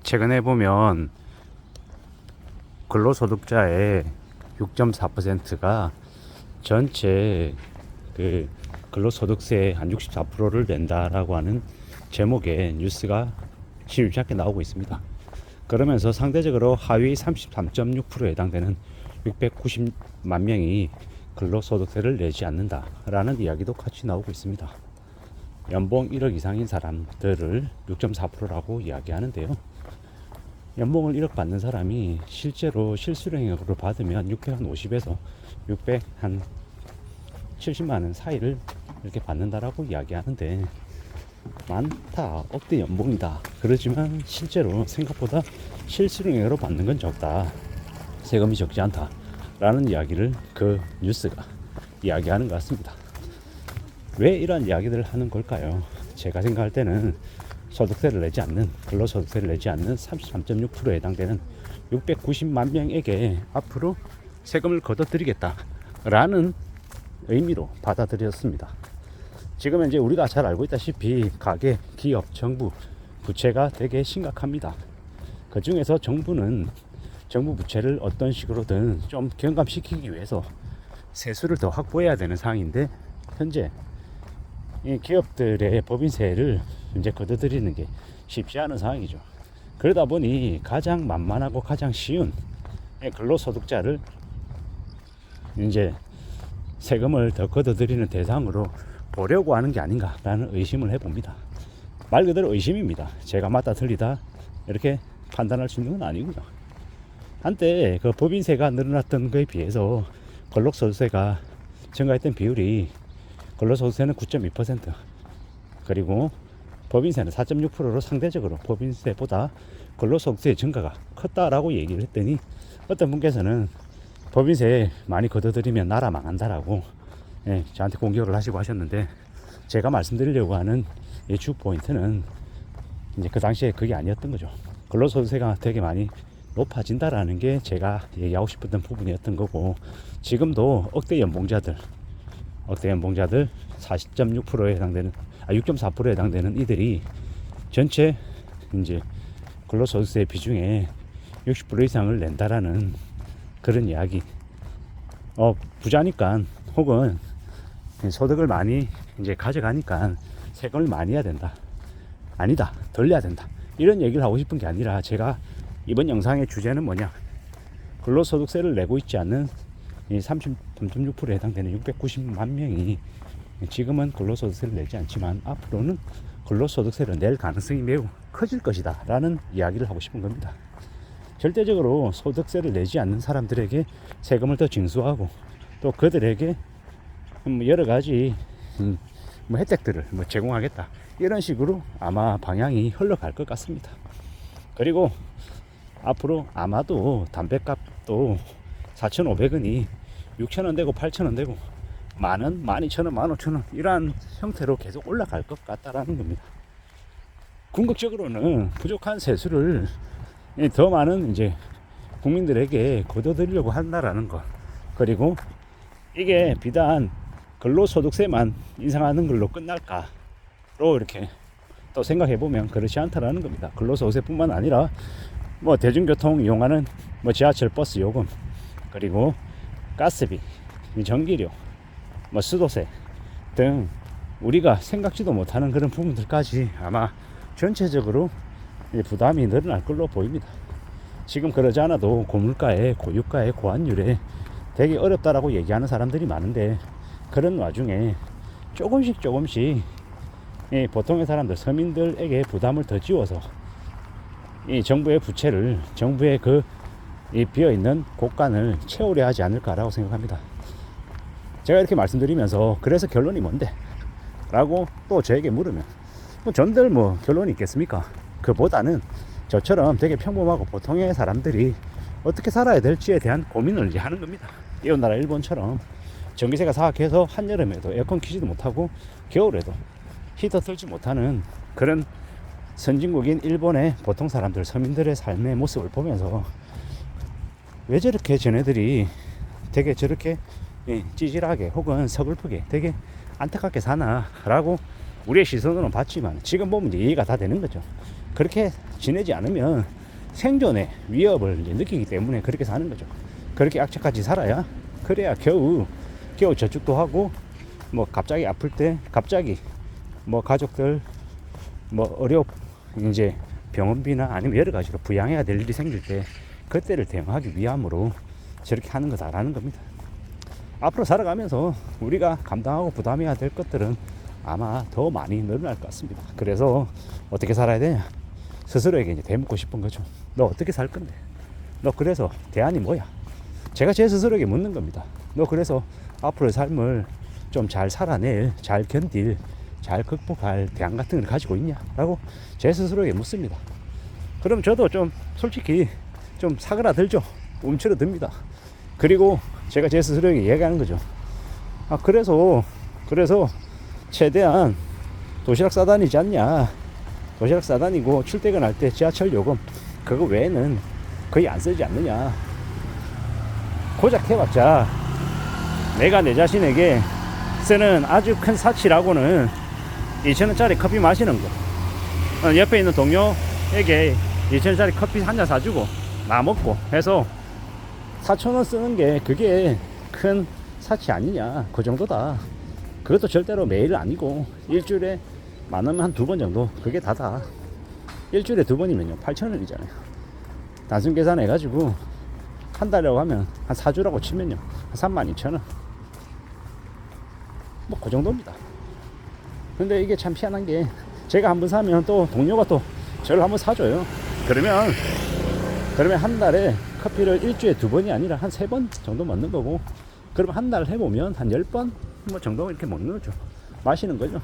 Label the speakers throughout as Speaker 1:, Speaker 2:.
Speaker 1: 최근에 보면 근로소득자의 6.4%가 전체 그 근로소득세의 한 64%를 낸다라고 하는 제목의 뉴스가 심심치 않게 나오고 있습니다. 그러면서 상대적으로 하위 33.6%에 해당되는 690만 명이 근로소득세를 내지 않는다라는 이야기도 같이 나오고 있습니다. 연봉 1억 이상인 사람들을 6.4%라고 이야기하는데요. 연봉을 1억 받는 사람이 실제로 실수령액으로 받으면 650에서 670만원 사이를 이렇게 받는다라고 이야기하는데, 많다, 억대 연봉이다, 그러지만 실제로 생각보다 실수령액으로 받는 건 적다, 세금이 적지 않다 라는 이야기를 그 뉴스가 이야기하는 것 같습니다. 왜 이런 이야기들을 하는 걸까요? 제가 생각할 때는 소득세를 내지 않는, 근로소득세를 내지 않는 33.6%에 해당되는 690만 명에게 앞으로 세금을 걷어들이겠다라는 의미로 받아들였습니다. 지금 이제 우리가 잘 알고 있다시피 가계, 기업, 정부 부채가 되게 심각합니다. 그 중에서 정부는 정부 부채를 어떤 식으로든 좀 경감시키기 위해서 세수를 더 확보해야 되는 상황인데, 현재 이 기업들의 법인세를 이제 걷어들이는 게 쉽지 않은 상황이죠. 그러다 보니 가장 만만하고 가장 쉬운 근로소득자를 이제 세금을 더 걷어들이는 대상으로 보려고 하는 게 아닌가라는 의심을 해봅니다. 말 그대로 의심입니다. 제가 맞다 틀리다 이렇게 판단할 수 있는 건 아니고요. 한때 그 법인세가 늘어났던 것에 비해서 근로소득세가 증가했던 비율이, 근로소득세는 9.2%, 그리고 법인세는 4.6%로 상대적으로 법인세보다 근로소득세의 증가가 컸다라고 얘기를 했더니, 어떤 분께서는 법인세 많이 걷어들이면 나라 망한다라고 저한테 공격을 하시고 하셨는데, 제가 말씀드리려고 하는 이 주 포인트는 이제 그 당시에 그게 아니었던 거죠. 근로소득세가 되게 많이 높아진다라는 게 제가 얘기하고 싶었던 부분이었던 거고, 지금도 억대 연봉자들 40.6%에 해당되는 6.4%에 해당되는 이들이 전체 이제 근로소득세 비중의 60% 이상을 낸다라는 그런 이야기. 부자니까, 혹은 소득을 많이 이제 가져가니까 세금을 많이 해야 된다, 아니다, 덜 내야 된다, 이런 얘기를 하고 싶은 게 아니라, 제가 이번 영상의 주제는 뭐냐, 근로소득세를 내고 있지 않는 이 33.6%에 해당되는 690만 명이 지금은 근로소득세를 내지 않지만 앞으로는 근로소득세를 낼 가능성이 매우 커질 것이다 라는 이야기를 하고 싶은 겁니다. 절대적으로 소득세를 내지 않는 사람들에게 세금을 더 징수하고, 또 그들에게 여러 가지 혜택들을 제공하겠다, 이런 식으로 아마 방향이 흘러갈 것 같습니다. 그리고 앞으로 아마도 담배값도 4,500원이 6,000원 되고 8,000원 되고 만원, 12,000원, 15,000원 이러한 형태로 계속 올라갈 것 같다라는 겁니다. 궁극적으로는 부족한 세수를 더 많은 이제 국민들에게 걷어들이려고 한다라는 것, 그리고 이게 비단 근로소득세만 인상하는 걸로 끝날까로 이렇게 또 생각해보면 그렇지 않다라는 겁니다. 근로소득세뿐만 아니라 대중교통 이용하는 지하철, 버스 요금, 그리고 가스비, 전기료, 수도세 등 우리가 생각지도 못하는 그런 부분들까지 아마 전체적으로 부담이 늘어날 걸로 보입니다. 지금 그러지 않아도 고물가에, 고유가에, 고환율에 되게 어렵다라고 얘기하는 사람들이 많은데, 그런 와중에 조금씩 보통의 사람들, 서민들에게 부담을 더 지워서 이 정부의 부채를, 정부의 이 비어있는 곳간을 채우려 하지 않을까라고 생각합니다. 제가 이렇게 말씀드리면서 그래서 결론이 뭔데? 라고 또 저에게 물으면 전들 결론이 있겠습니까? 그보다는 저처럼 되게 평범하고 보통의 사람들이 어떻게 살아야 될지에 대한 고민을 이제 하는 겁니다. 이웃나라 일본처럼 전기세가 사악해서 한여름에도 에어컨 키지도 못하고 겨울에도 히터 틀지 못하는 그런 선진국인 일본의 보통 사람들, 서민들의 삶의 모습을 보면서 왜 저렇게 쟤네들이 되게 저렇게 찌질하게 혹은 서글프게 되게 안타깝게 사나라고 우리의 시선으로는 봤지만, 지금 보면 이제 이해가 다 되는 거죠. 그렇게 지내지 않으면 생존의 위협을 이제 느끼기 때문에 그렇게 사는 거죠. 그렇게 악착같이 살아야 그래야 겨우 저축도 하고 뭐 갑자기 아플 때 갑자기 뭐 가족들 뭐 이제 병원비나 아니면 여러 가지로 부양해야 될 일이 생길 때 그때를 대응하기 위함으로 저렇게 하는 거다라는 겁니다. 앞으로 살아가면서 우리가 감당하고 부담해야 될 것들은 아마 더 많이 늘어날 것 같습니다. 그래서 어떻게 살아야 되냐? 스스로에게 이제 되묻고 싶은 거죠. 너 어떻게 살 건데? 너 그래서 대안이 뭐야? 제가 제 스스로에게 묻는 겁니다. 너 그래서 앞으로의 삶을 좀 잘 살아낼, 잘 견딜, 잘 극복할 대안 같은 걸 가지고 있냐? 라고 제 스스로에게 묻습니다. 그럼 저도 좀 솔직히 좀 사그라들죠. 움츠러듭니다. 그리고 제가 제 스스로에게 얘기하는 거죠. 그래서 최대한 도시락 싸다니지 않냐. 도시락 싸다니고 출퇴근할 때 지하철 요금 그거 외에는 거의 안 쓰지 않느냐. 고작 해봤자 내가 내 자신에게 쓰는 아주 큰 사치라고는 2,000원짜리 커피 마시는 거, 옆에 있는 동료에게 2,000원짜리 커피 한 잔 사주고 나 먹고 해서 4,000원 쓰는 게 그게 큰 사치 아니냐. 그 정도다. 그것도 절대로 매일 아니고 일주일에 많으면 한 2번 정도, 그게 다다. 일주일에 2번이면요 8,000원이잖아요 단순 계산 해가지고 한 달이라고 하면 한 4주라고 치면요 한 32,000원, 뭐 그 정도입니다. 근데 이게 참 희한한 게 제가 한번 사면 또 동료가 또 저를 한번 사줘요. 그러면 한 달에 커피를 일주일에 2번이 아니라 한 3번 정도 먹는 거고, 그럼 한 달 해보면 한 10번 뭐 정도 이렇게 먹는 거죠. 마시는 거죠.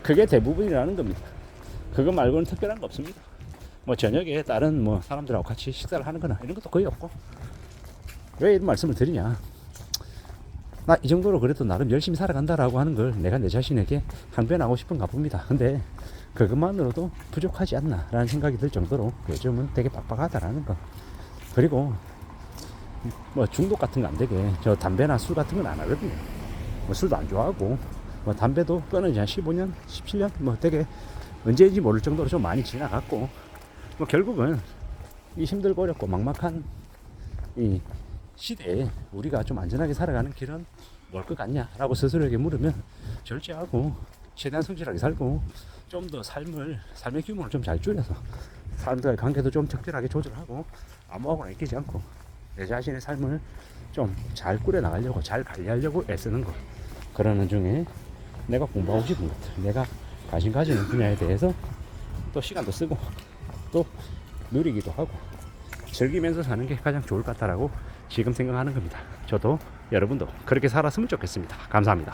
Speaker 1: 그게 대부분이라는 겁니다. 그거 말고는 특별한 거 없습니다. 뭐 저녁에 다른 뭐 사람들하고 같이 식사를 하는 거나 이런 것도 거의 없고. 왜 이런 말씀을 드리냐, 나 이 정도로 그래도 나름 열심히 살아간다라고 하는 걸 내가 내 자신에게 항변하고 싶은가 봅니다. 근데 그것만으로도 부족하지 않나 라는 생각이 들 정도로 요즘은 되게 빡빡하다라는 거. 그리고 뭐 중독 같은 거 안 되게 저 담배나 술 같은 건 안 하거든요. 뭐 술도 안 좋아하고 뭐 담배도 끊은 지 한 15년 17년 뭐 되게 언제인지 모를 정도로 좀 많이 지나갔고, 뭐 결국은 이 힘들고 어렵고 막막한 이 시대에 우리가 좀 안전하게 살아가는 길은 뭘 것 같냐 라고 스스로에게 물으면 절제하고 최대한 성실하게 살고 좀 더 삶의 규모를 좀 잘 줄여서 사람들과의 관계도 좀 적절하게 조절하고 아무하고나 엮이지 않고 내 자신의 삶을 좀 잘 꾸려나가려고, 잘 관리하려고 애쓰는 것. 그러는 중에 내가 공부하고 싶은 것들, 내가 관심 가지는 분야에 대해서 또 시간도 쓰고 또 누리기도 하고 즐기면서 사는 게 가장 좋을 것 같다라고 지금 생각하는 겁니다. 저도 여러분도 그렇게 살았으면 좋겠습니다. 감사합니다.